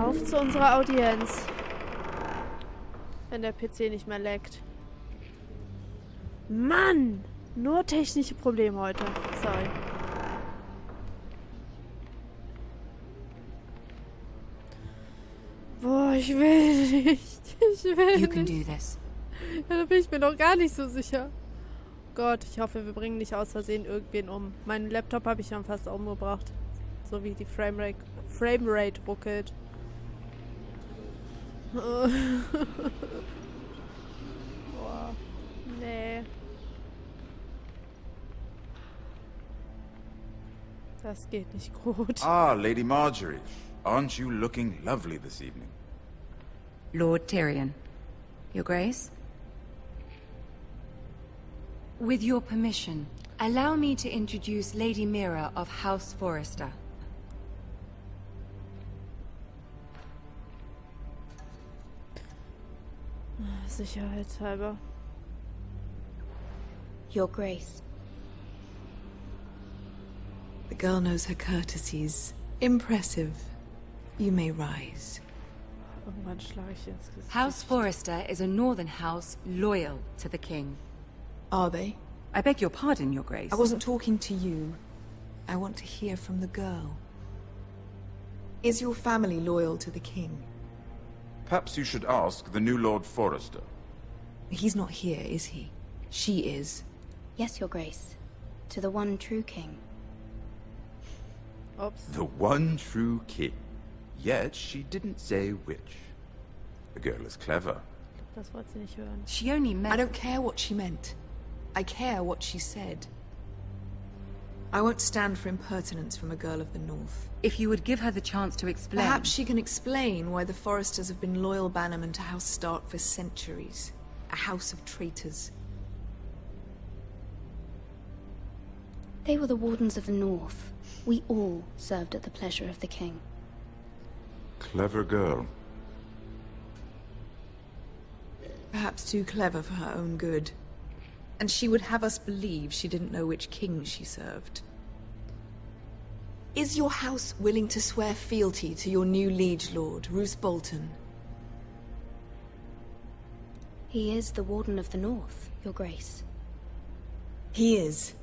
Auf zu unserer Audienz. Wenn der PC nicht mehr leckt. Mann! Nur technische Probleme heute. Sorry. Boah, ich will nicht. Ich will You can nicht. do this. Ja, da bin ich mir noch gar nicht so sicher. Gott, ich hoffe, wir bringen nicht aus Versehen irgendwen um. Meinen Laptop habe ich schon fast umgebracht. So wie die Framerate ruckelt. Boah. Nee. Das geht nicht gut. Ah, Lady Marjorie. Aren't you looking lovely this evening? Lord Tyrion. Your Grace? With your permission, allow me to introduce Lady Mira of House Forrester. Sicherheitshalber. Your Grace. The girl knows her courtesies. Impressive. You may rise. Irgendwann schlage ich ins Gesicht. House Forrester is a northern house loyal to the king. Are they? I beg your pardon, Your Grace. I wasn't talking to you. I want to hear from the girl. Is your family loyal to the king? Perhaps you should ask the new Lord Forrester. He's not here, is he? She is. Yes, Your Grace. To the one true king. Ups. The one true king. Yet she didn't say which. The girl is clever. Das wollte sie nicht hören. She only I meant... don't care what she meant. I care what she said. I won't stand for impertinence from a girl of the North. If you would give her the chance to explain... Perhaps she can explain why the Forresters have been loyal bannermen to House Stark for centuries. A house of traitors. They were the Wardens of the North. We all served at the pleasure of the king. Clever girl. Perhaps too clever for her own good. And she would have us believe she didn't know which king she served. Is your house willing to swear fealty to your new liege lord, Roose Bolton? He is the Warden of the North, Your Grace. He is.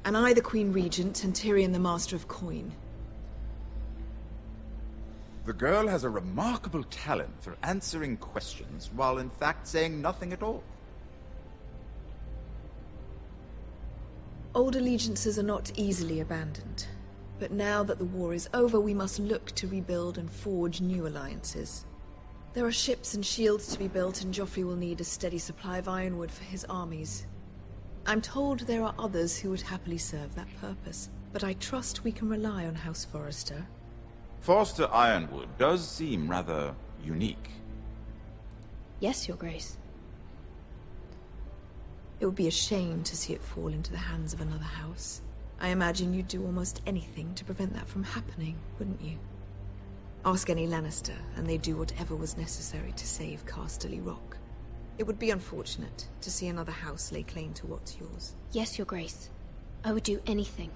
And I the Queen Regent and Tyrion the Master of Coin. The girl has a remarkable talent for answering questions while in fact saying nothing at all. Old allegiances are not easily abandoned. But now that the war is over, we must look to rebuild and forge new alliances. There are ships and shields to be built, and Joffrey will need a steady supply of ironwood for his armies. I'm told there are others who would happily serve that purpose, but I trust we can rely on House Forrester. Forster Ironwood does seem rather unique. Yes, Your Grace. It would be a shame to see it fall into the hands of another house. I imagine you'd do almost anything to prevent that from happening, wouldn't you? Ask any Lannister, and they'd do whatever was necessary to save Casterly Rock. It would be unfortunate to see another house lay claim to what's yours. Yes, Your Grace. I would do anything.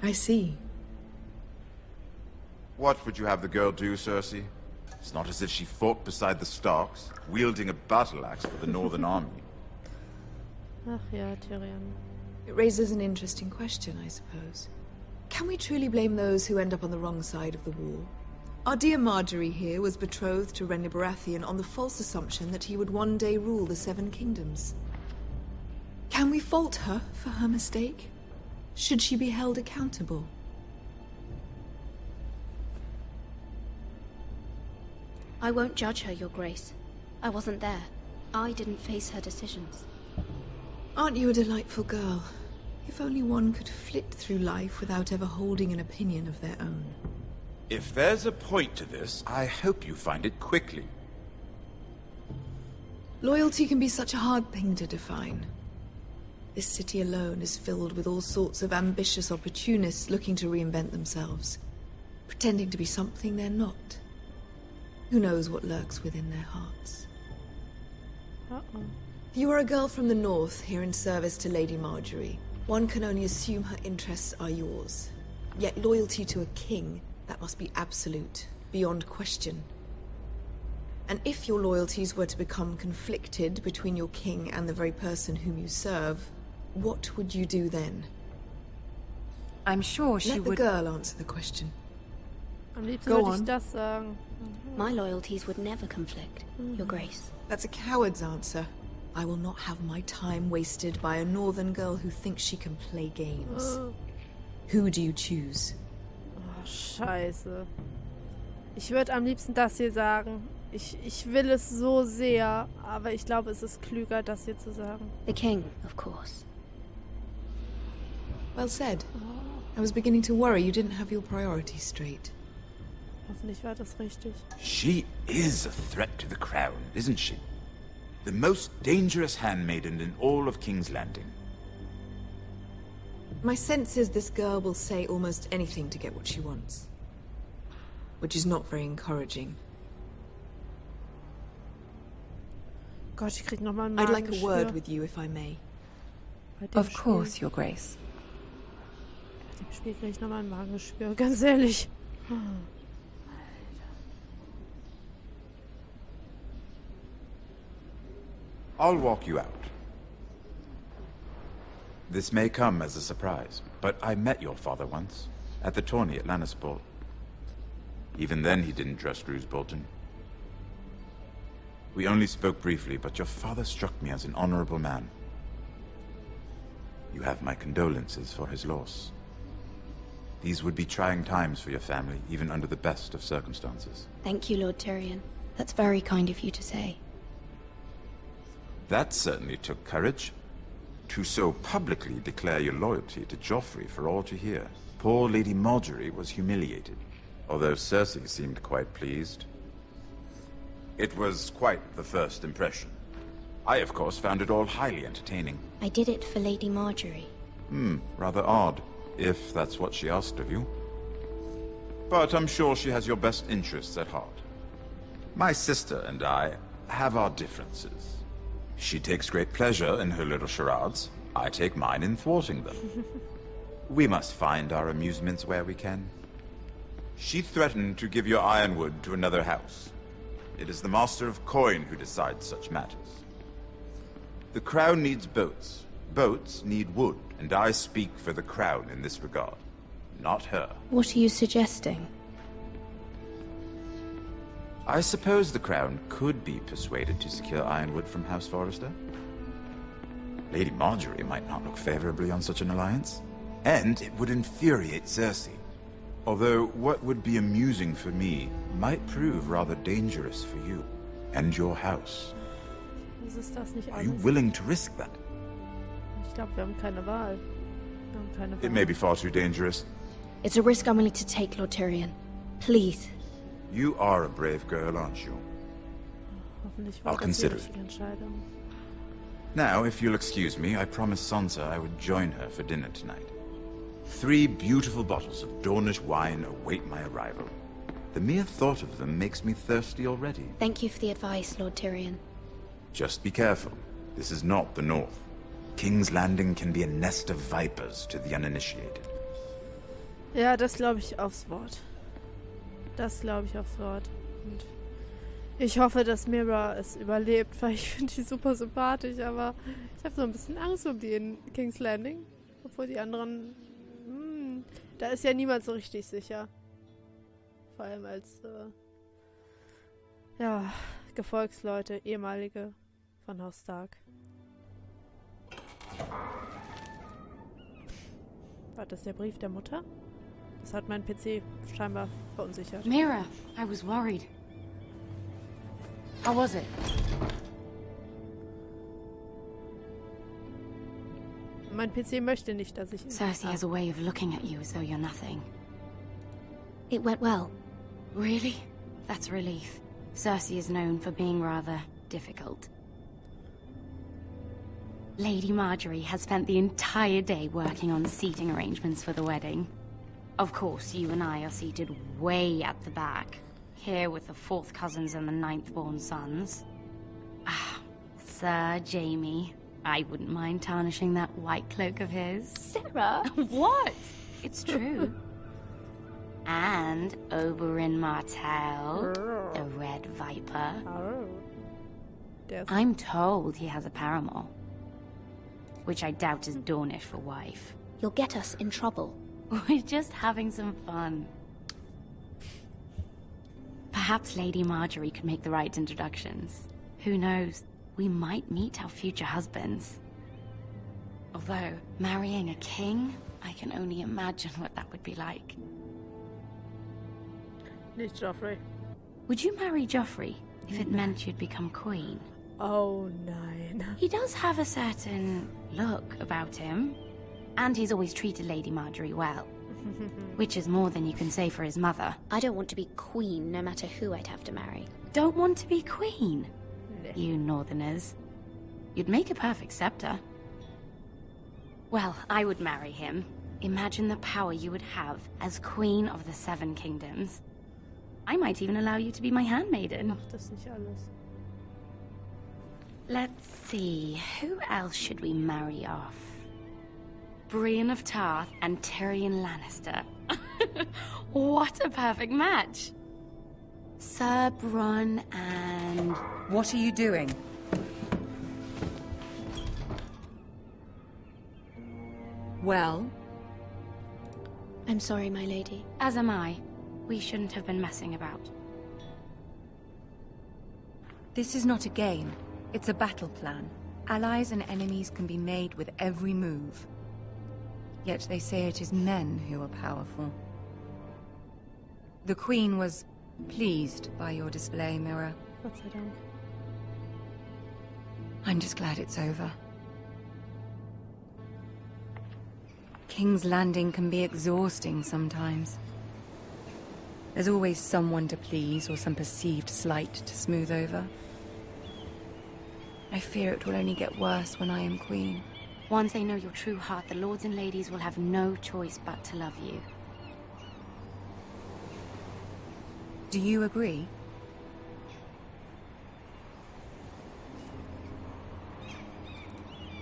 I see. What would you have the girl do, Cersei? It's not as if she fought beside the Starks, wielding a battle axe for the Northern Army. Ach ja, Tyrion. It raises an interesting question, I suppose. Can we truly blame those who end up on the wrong side of the war? Our dear Marjorie here was betrothed to Renly Baratheon on the false assumption that he would one day rule the Seven Kingdoms. Can we fault her for her mistake? Should she be held accountable? I won't judge her, Your Grace. I wasn't there. I didn't face her decisions. Aren't you a delightful girl? If only one could flit through life without ever holding an opinion of their own. If there's a point to this, I hope you find it quickly. Loyalty can be such a hard thing to define. This city alone is filled with all sorts of ambitious opportunists looking to reinvent themselves, pretending to be something they're not. Who knows what lurks within their hearts? Uh-oh. You are a girl from the north, here in service to Lady Marjorie. One can only assume her interests are yours. Yet loyalty to a king, That must be absolute, beyond question. And if your loyalties were to become conflicted between your king and the very person whom you serve, what would you do then? I'm sure she Let the would... girl answer the question. Am liebsten Go würde ich on. das sagen. My loyalties would never conflict, Your Grace. That's a coward's answer. I will not have my time wasted by a northern girl who thinks she can play games. Who do you choose? Oh, scheiße. Ich würde am liebsten das hier sagen. Ich will es so sehr, aber ich glaube, es ist klüger, das hier zu sagen. The king, of course. Well said. I was beginning to worry you didn't have your priorities straight. Hoffentlich war das richtig. She is a threat to the crown, isn't she? The most dangerous handmaiden in all of King's Landing. My sense is this girl will say almost anything to get what she wants. Which is not very encouraging. Gott, ich krieg nochmal ein I'd like a Magengeschwür. word with you, if I may. Bei dem Of course, Your Grace. Bei dem Spiel krieg ich nochmal ein Magengeschwür, ganz ehrlich. I'll walk you out. This may come as a surprise, but I met your father once, at the tourney at Lannisport. Even then he didn't trust Roose Bolton. We only spoke briefly, but your father struck me as an honorable man. You have my condolences for his loss. These would be trying times for your family, even under the best of circumstances. Thank you, Lord Tyrion. That's very kind of you to say. That certainly took courage. To so publicly declare your loyalty to Joffrey for all to hear. Poor Lady Marjorie was humiliated, although Cersei seemed quite pleased. It was quite the first impression. I, of course, found it all highly entertaining. I did it for Lady Marjorie. Rather odd, if that's what she asked of you. But I'm sure she has your best interests at heart. My sister and I have our differences. She takes great pleasure in her little charades. I take mine in thwarting them. We must find our amusements where we can. She threatened to give your ironwood to another house. It is the Master of Coin who decides such matters. The Crown needs boats. Boats need wood, and I speak for the Crown in this regard. Not her. What are you suggesting? I suppose the Crown could be persuaded to secure ironwood from House Forrester. Lady Marjorie might not look favorably on such an alliance. And it would infuriate Cersei. Although what would be amusing for me might prove rather dangerous for you and your house. Ist das nicht Are you alles? willing to risk that? Ich glaube, wir haben keine Wahl. Wir haben keine Wahl. It may be far too dangerous. It's a risk I'm willing to take, Lord Tyrion. Please. You are a brave girl, aren't you? Hoffentlich war I'll das die consider it. richtige Entscheidung. Now, if you'll excuse me, I promised Sansa I would join her for dinner tonight. 3 beautiful bottles of Dornish wine await my arrival. The mere thought of them makes me thirsty already. Thank you for the advice, Lord Tyrion. Just be careful. This is not the North. King's Landing can be a nest of vipers to the uninitiated. Ja, das glaube ich aufs Wort. Das glaube ich aufs Wort. Und ich hoffe, dass Mira es überlebt, weil ich finde die super sympathisch, aber ich habe so ein bisschen Angst um die in King's Landing. Obwohl die anderen... da ist ja niemand so richtig sicher. Vor allem als Gefolgsleute, ehemalige von Haus Stark. War das der Brief der Mutter? Das hat mein PC scheinbar verunsichert. Mira, I was worried. How was it? Mein PC möchte nicht, dass ich... Cersei has a way of looking at you as though you're nothing. It went well. Really? That's a relief. Cersei is known for being rather difficult. Lady Marjorie has spent the entire day working on seating arrangements for the wedding. Of course, you and I are seated way at the back, here with the 4th cousins and the 9th-born sons. Ah, Sir Jaime. I wouldn't mind tarnishing that white cloak of his. Sarah! What? It's true. And Oberyn Martell, the Red Viper. I'm told he has a paramour. Which I doubt is Dornish for wife. You'll get us in trouble. We're just having some fun. Perhaps Lady Marjorie could make the right introductions. Who knows? We might meet our future husbands. Although, marrying a king, I can only imagine what that would be like. Nicht Joffrey. Would you marry Joffrey if it meant you'd become queen? Oh nein. He does have a certain look about him. And he's always treated Lady Marjorie well. Which is more than you can say for his mother. I don't want to be queen, no matter who I'd have to marry. Don't want to be queen? Nee. You northerners. You'd make a perfect scepter. Well, I would marry him. Imagine the power you would have as Queen of the Seven Kingdoms. I might even allow you to be my handmaiden. Ach, das ist nicht alles. Let's see, who else should we marry off? Brienne of Tarth and Tyrion Lannister. What a perfect match! Sir Bronn and... What are you doing? Well? I'm sorry, my lady. As am I. We shouldn't have been messing about. This is not a game. It's a battle plan. Allies and enemies can be made with every move. Yet they say it is men who are powerful. The Queen was pleased by your display, Mira. Gott sei Dank. I'm just glad it's over. King's Landing can be exhausting sometimes. There's always someone to please or some perceived slight to smooth over. I fear it will only get worse when I am queen. Once they know your true heart, the lords and ladies will have no choice but to love you. Do you agree?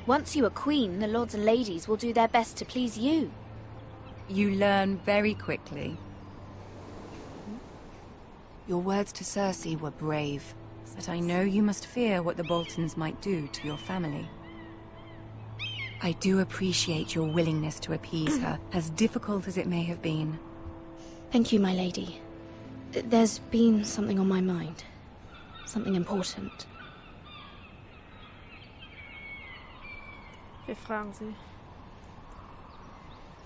Once you are queen, the lords and ladies will do their best to please you. You learn very quickly. Your words to Cersei were brave, but I know you must fear what the Boltons might do to your family. I do appreciate your willingness to appease her, as difficult as it may have been. Thank you, my lady. There's been something on my mind. Something important. Wir fragen sie.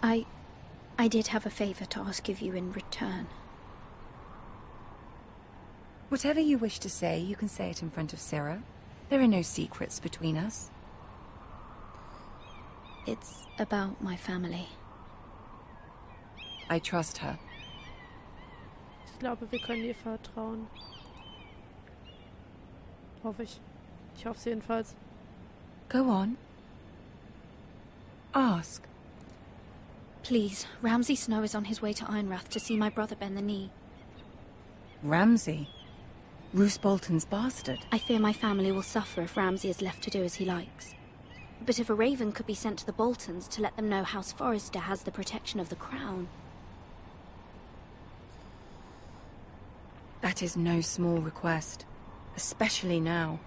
I did have a favor to ask of you in return. Whatever you wish to say, you can say it in front of Sarah. There are no secrets between us. It's about my family. I trust her. Ich glaube, wir können ihr vertrauen. Hoffe ich. Ich hoffe es jedenfalls. Go on. Ask. Please, Ramsay Snow is on his way to Ironrath to see my brother bend the knee. Ramsay? Roose Bolton's bastard. I fear my family will suffer if Ramsay is left to do as he likes. But if a raven could be sent to the Boltons to let them know House Forrester has the protection of the crown... That is no small request, especially now.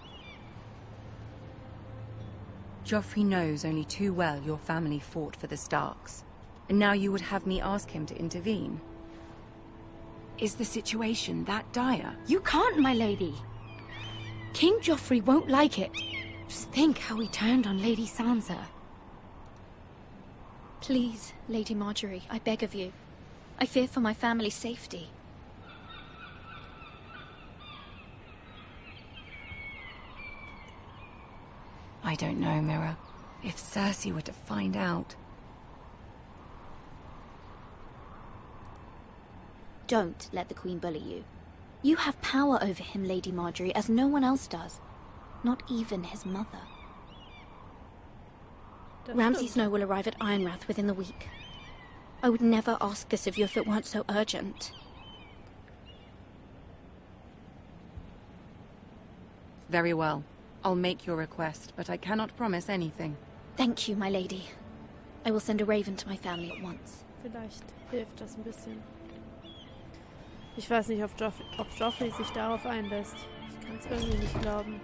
Joffrey knows only too well your family fought for the Starks, and now you would have me ask him to intervene. Is the situation that dire? You can't, my lady. King Joffrey won't like it. Just think how he turned on Lady Sansa. Please, Lady Marjorie, I beg of you. I fear for my family's safety. I don't know, Mira. If Cersei were to find out... Don't let the Queen bully you. You have power over him, Lady Marjorie, as no one else does. Not even his mother. Ramsay Snow will arrive at Ironrath within the week. I would never ask this of you if it weren't so urgent. Very well. I'll make your request, but I cannot promise anything. Thank you, my lady. I will send a raven to my family at once. Vielleicht hilft das ein bisschen. Ich weiß nicht, ob Joffrey sich darauf einlässt. Ich kann es irgendwie nicht glauben.